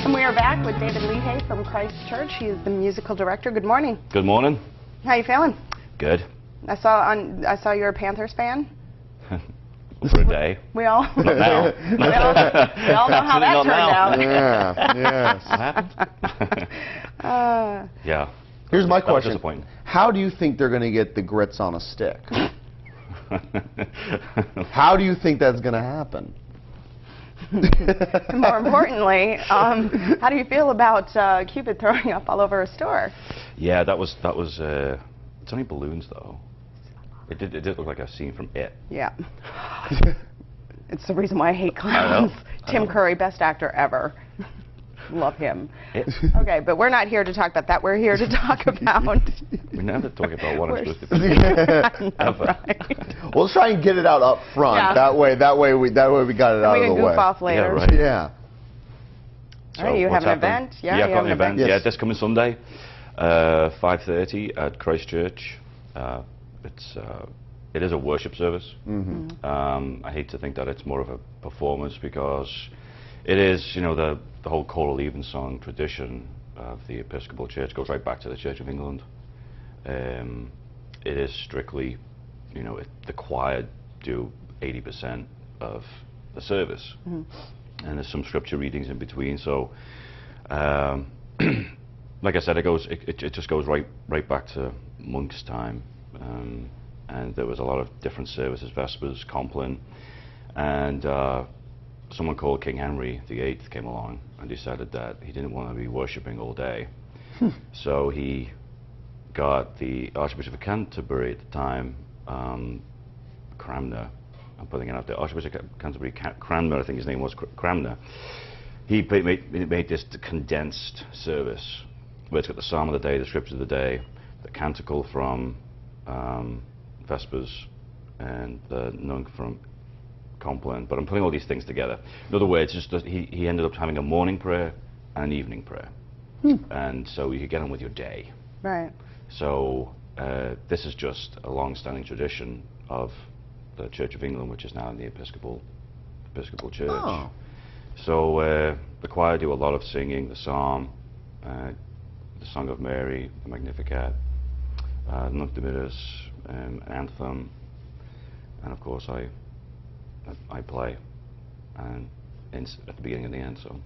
And we are back with David Leahey from Christ Church. He is the musical director. Good morning. Good morning. How you feeling? Good. I saw you're a Panthers fan. For a day. We all Not now. we all know how that turned out. Yeah. Yes. What happened? Yeah. Here's my That was question. disappointing. How do you think they're going to get the grits on a stick? How do you think that's going to happen? More importantly, how do you feel about Cupid throwing up all over a store? Yeah, that was. It's only balloons though. It did look like a scene from It. Yeah. It's the reason why I hate clowns. Tim Curry, best actor ever. Love him. Okay, but we're not here to talk about that. We're here to talk about... We're never talking about what I'm supposed to be. Right. Well, let's try and get it out up front. Yeah. That way we got it out We of can the way. goof off later. Yeah, right. Yeah. All right, you have what's an happening? event? Yeah, you I've got an event. Yes. Yeah, this coming Sunday, 5:30 at Christ Church. It is a worship service. Mm-hmm. I hate to think that it's more of a performance because it is, you know, the whole choral Evensong tradition of the Episcopal Church goes right back to the Church of England. It is strictly, you know, the choir do 80% of the service, and there's some scripture readings in between. So, like I said, it just goes right back to Monk's time. And there was a lot of different services, Vespers, Compline, and someone called King Henry VIII came along and decided that he didn't want to be worshipping all day. So he got the Archbishop of Canterbury at the time, Cranmer, I'm putting it out there, Archbishop of Canterbury, Cranmer, I think his name was, Cranmer. He made this condensed service where it's got the Psalm of the day, the Scripture of the day, the Canticle from Vespers, and the Nunc from Compline, but I'm putting all these things together. In other words, he ended up having a morning prayer and an evening prayer, and so you could get on with your day. Right. So this is just a long-standing tradition of the Church of England, which is now in the Episcopal Church. Oh. So the choir do a lot of singing, the Psalm, the Song of Mary, the Magnificat, Nunc Dimittis, anthem, and of course I play, and at the beginning and the end. So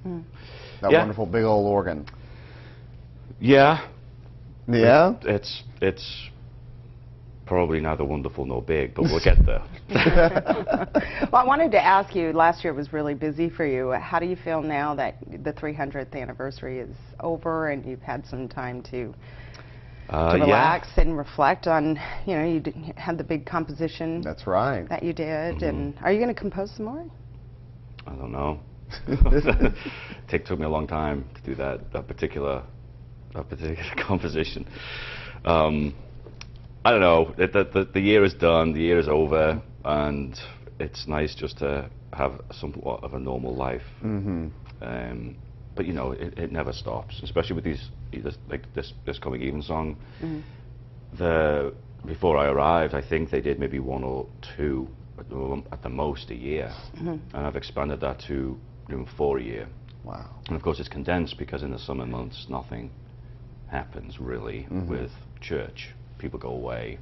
That yeah. wonderful big old organ. Yeah. Yeah? It's probably neither wonderful nor big, but we'll get there. Well, I wanted to ask you, last year was really busy for you. How do you feel now that the 300th anniversary is over and you've had some time to relax and reflect on, you know, you had the big composition. That's right. That you did, and are you going to compose some more? I don't know. Took me a long time to do that particular composition. I don't know. The year is done. The year is over, and it's nice just to have somewhat of a normal life. But you know, it never stops, especially with this coming Evensong. Before I arrived, I think they did maybe one or two at the most a year, and I've expanded that to doing 4 a year. Wow. And of course it's condensed because in the summer months nothing happens really with church. People go away.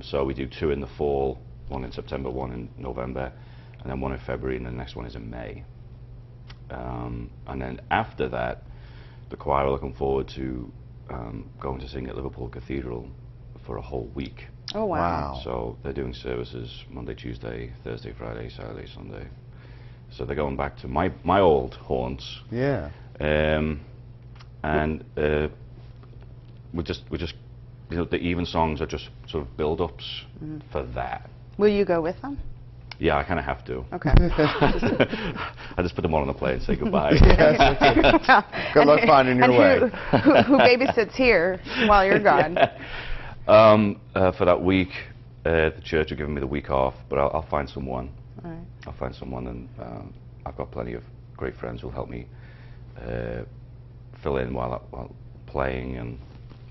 So we do 2 in the fall, 1 in September, 1 in November, and then 1 in February, and the next one is in May. And then after that, the choir are looking forward to going to sing at Liverpool Cathedral for a whole week. Oh, wow. So they're doing services Monday, Tuesday, Thursday, Friday, Saturday, Sunday. So they're going back to my old haunts. Yeah. And we just you know, the Evensongs are just sort of build-ups for that. Will you go with them? Yeah, I kind of have to. Okay. I just put them all on the plane and say goodbye. Good luck finding your way. Who babysits here while you're gone? For that week, the church are giving me the week off, but I'll find someone. All right. I'll find someone, and I've got plenty of great friends who'll help me fill in while playing and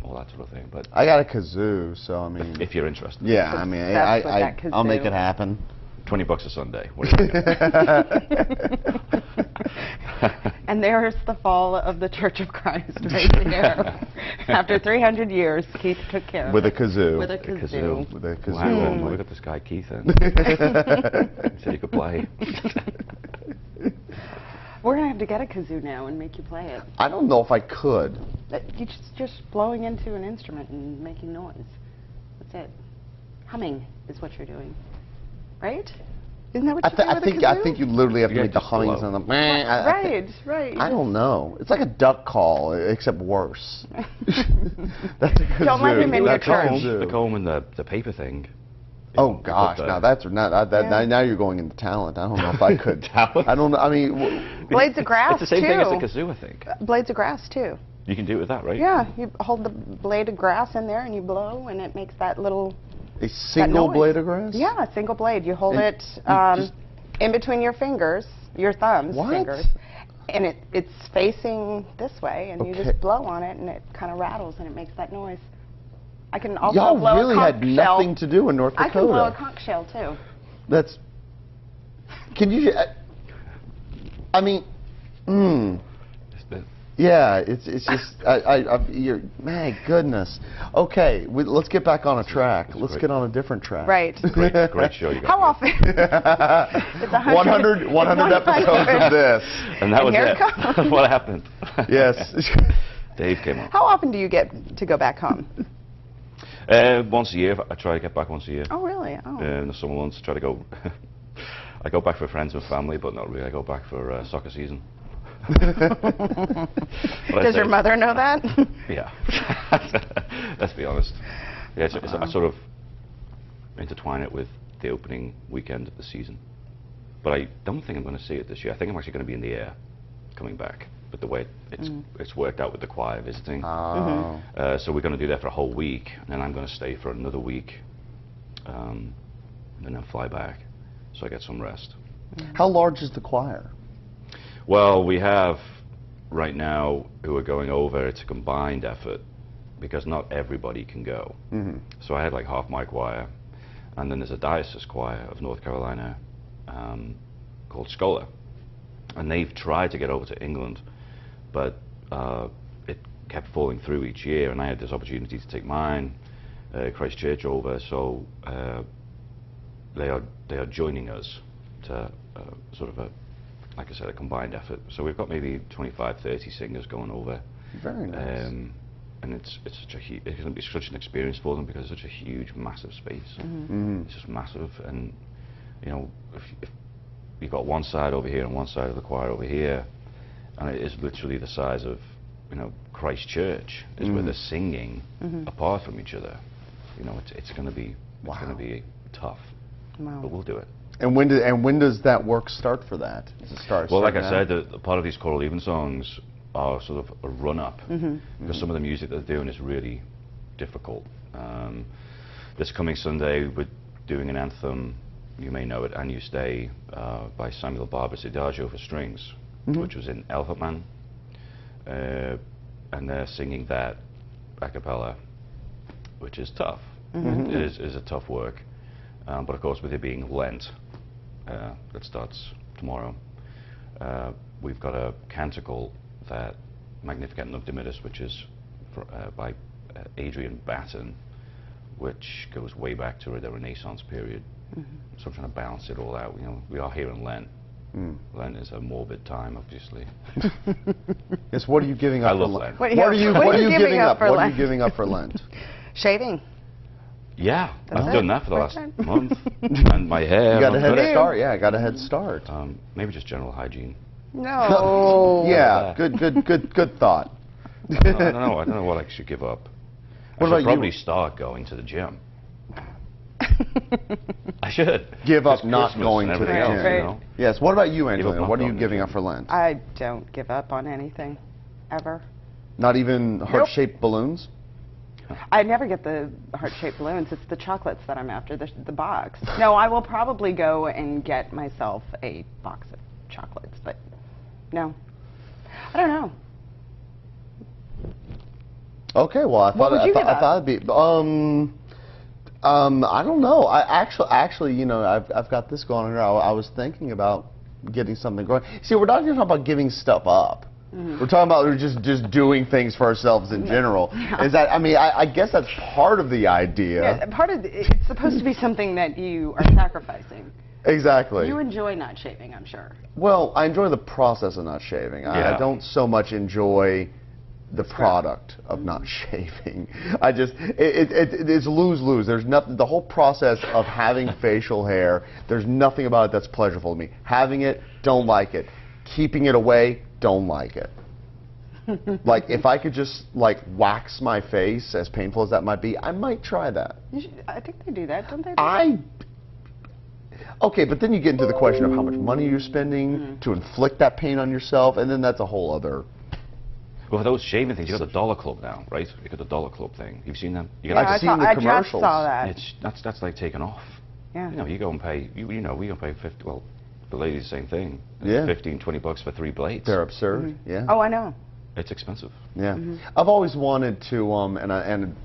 all that sort of thing. But I got a kazoo, so I mean. if you're interested. Yeah, I mean, That's with that I'll make kazoo. it happen. $20 a Sunday. What do you think? And there's the fall of the Church of Christ right there. After 300 years, Keith took care of With a it. kazoo. With a kazoo. With a kazoo. Wow, look at this guy Keith in. Said he could play. We're going to have to get a kazoo now and make you play it. I don't know if I could. You just blowing into an instrument and making noise. That's it. Humming is what you're doing. Right? Isn't that what you do with a kazoo? I think you literally have to You make the have to blow. hummings on the. Right. I don't know. It's like a duck call, except worse. That's a kazoo. Don't let him in your That's a church. kazoo. The comb and the paper thing. Oh gosh, now that's not that. Now you're going into talent. I don't know if I could. Talent? I don't know. I mean, Blades of grass, It's the same too. thing as the kazoo, I think. Blades of grass, too. You can do it with that, right? Yeah, you hold the blade of grass in there and you blow, and it makes that little... a single noise. blade of grass. Yeah, a single blade. You hold And it just- in between your fingers, your thumbs, What? fingers, and it's facing this way, and you Okay. just blow on it, and it kind of rattles, and it makes that noise. I can also Y'all blow really a had conch shell. nothing to do in North Dakota. I can blow a conch shell, too. That's. Can you? I mean, yeah. It's just. You're. My goodness. Okay. Let's get back on a track. Let's great. get on a different track. Right. Great show you got. How often? It's 100 episodes of this. And that And was here it. it comes. What happened? Yes. Dave came on. How often do you get to go back home? Once a year. I try to get back once a year. Oh, really? Oh. In the summer months, try to go. I go back for friends and family, but not really. I go back for soccer season. Does your mother know that? Yeah. Let's be honest. Yeah, I sort of intertwine it with the opening weekend of the season. But I don't think I'm going to see it this year. I think I'm actually going to be in the air coming back. But the way it's worked out with the choir visiting. Oh. So we're going to do that for a whole week, and then I'm going to stay for another week, and then fly back, so I get some rest. How large is the choir? Well, we have right now who are going over. It's a combined effort because not everybody can go. Mm-hmm. So I had like half my choir, and then there's a diocese choir of North Carolina called Scholar, and they've tried to get over to England, but it kept falling through each year, and I had this opportunity to take mine, Christchurch, over. So they are joining us to sort of like I said, a combined effort. So we've got maybe 25, 30 singers going over. Very nice. And it's going to be such an experience for them because it's such a huge, massive space. Mm-hmm. It's just massive, and you know, if you've got one side over here and one side of the choir over here, and it is literally the size of, you know, Christchurch is where they're singing apart from each other. You know, it's going to be tough, Wow. but we'll do it. And when does that work start for that? Does it start? Well, like I starting said, the part of these choral Evensongs are sort of a run-up because some of the music they're doing is really difficult. This coming Sunday, we're doing an anthem. You may know it, "And You Stay," by Samuel Barber's Adagio for strings, which was in Elephant Man, and they're singing that a cappella, which is tough. It is a tough work, but of course, with it being Lent, that starts tomorrow. We've got a canticle, that Magnificat Nunc Dimittis, which is by Adrian Batten, which goes way back to the Renaissance period. So I'm trying to balance it all out. You know, we are here in Lent. Lent is a morbid time, obviously. Yes. What are you giving up? I love for Lent. What are you giving up? for What are you Lent? giving up for Lent? Shaving. Yeah, That's I've it. done that for the First last time. month. And my hair. You got a head good. start. Yeah, I got a head start. Maybe just general hygiene. No. Yeah. Good thought. I don't know. I don't know what I should give up. What I about should you? probably start going to the gym. I should. Give up It's not Christmas going and to the everything else, gym. you know? Yes. What about you, Give up Angelina? not What are you going to giving the up for Lent? I don't give up on anything, ever. Not even heart-shaped balloons? I never get the heart-shaped balloons. It's the chocolates that I'm after, the box. No, I will probably go and get myself a box of chocolates, but no. I don't know. Okay. Well, I thought What would you give I thought it'd be. I don't know. Actually, you know, I've got this going on here. I was thinking about getting something going. See, we're not just talking about giving stuff up. We're talking about just doing things for ourselves in general. Is that? I mean, I guess that's part of the idea. Yeah, part of it's supposed to be something that you are sacrificing. Exactly. You enjoy not shaving, I'm sure. Well, I enjoy the process of not shaving. Yeah. I don't so much enjoy the product of not shaving. It's lose-lose. There's nothing. The whole process of having facial hair, there's nothing about it that's pleasurable to me. Having it, don't like it. Keeping it away, don't like it. Like, if I could just, like, wax my face, as painful as that might be, I might try that. I think they do that, don't they? Okay, but then you get into the question of how much money you're spending to inflict that pain on yourself, and then that's a whole other... Well, for those shaving things, you got the Dollar Club now, right? You got the Dollar Club thing. You've seen them? Yeah, I've seen the commercials. I just saw that. That's like taking off. Yeah. You know, you go and pay, we go pay 50, well, the ladies, the same thing. Yeah. 15, 20 bucks for 3 blades. They're absurd, yeah. Oh, I know. It's expensive. Yeah. I've always wanted to, and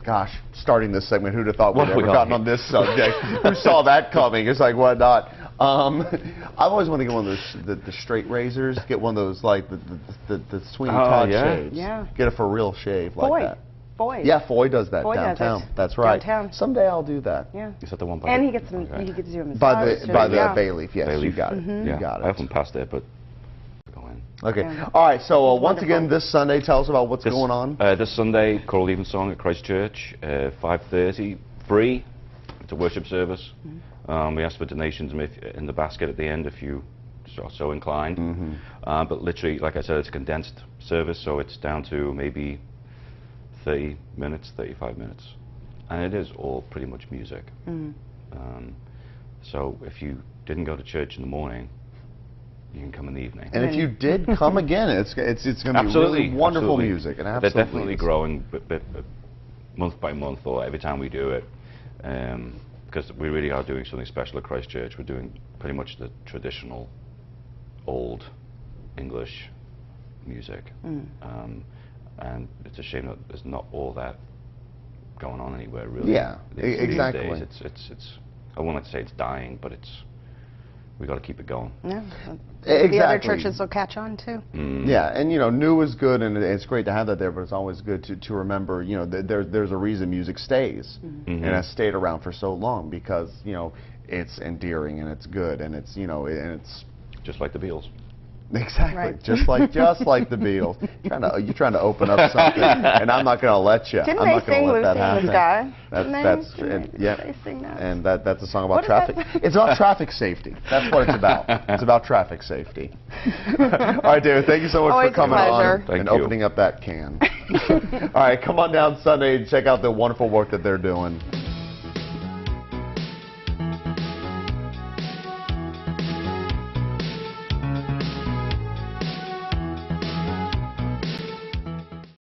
gosh, starting this segment, who'd have thought we'd ever gotten on this subject? Who saw that coming? It's like, what not? I've always wanted to get one of those, the straight razors, get one of those, like, the Sweeney Todd shaves. Yeah. Get a for real shave like that. Foy. Yeah, Foy does that Foy downtown. does it. That's right. Downtown. Someday I'll do that. Yeah. Is that the one by And the, he gets some, okay. he gives you a massage. By the yeah. Bayleaf, yes, Bayleaf. you got it. Yeah. You got it. I haven't passed there, but go in. Okay. Yeah. All right, so once Wonderful. again, this Sunday, tell us about what's going on. This Sunday, Choral Evensong at Christchurch, 5:30, free. It's a worship service. We ask for donations in the basket at the end if you are so inclined. But literally, like I said, it's a condensed service, so it's down to maybe 30 minutes, 35 minutes. And it is all pretty much music. So if you didn't go to church in the morning, you can come in the evening. And if you did come again, it's going to be really wonderful music. And they're definitely growing month by month, or every time we do it, because we really are doing something special at Christchurch. We're doing pretty much the traditional old English music. And it's a shame that there's not all that going on anywhere, really. Yeah, exactly. These days, it's I won't like to say it's dying, but we got to keep it going. Yeah. Exactly. The other churches will catch on too. Yeah, and you know, new is good, and it's great to have that there, but it's always good to remember, you know, there's a reason music stays and has stayed around for so long, because, you know, it's endearing and it's good, and it's, you know, and it's just like the Beatles. Exactly, Right. just like the Beatles. You're trying to open up something, and I'm not going to let you. Didn't I'm they not going sing to let that Lucy in the happen. Sky? And that's a song about What is traffic. that? It's about traffic safety. That's what it's about. It's about traffic safety. All right, David, thank you so much Always for coming a on pleasure. and opening up that can. All right, come on down Sunday and check out the wonderful work that they're doing.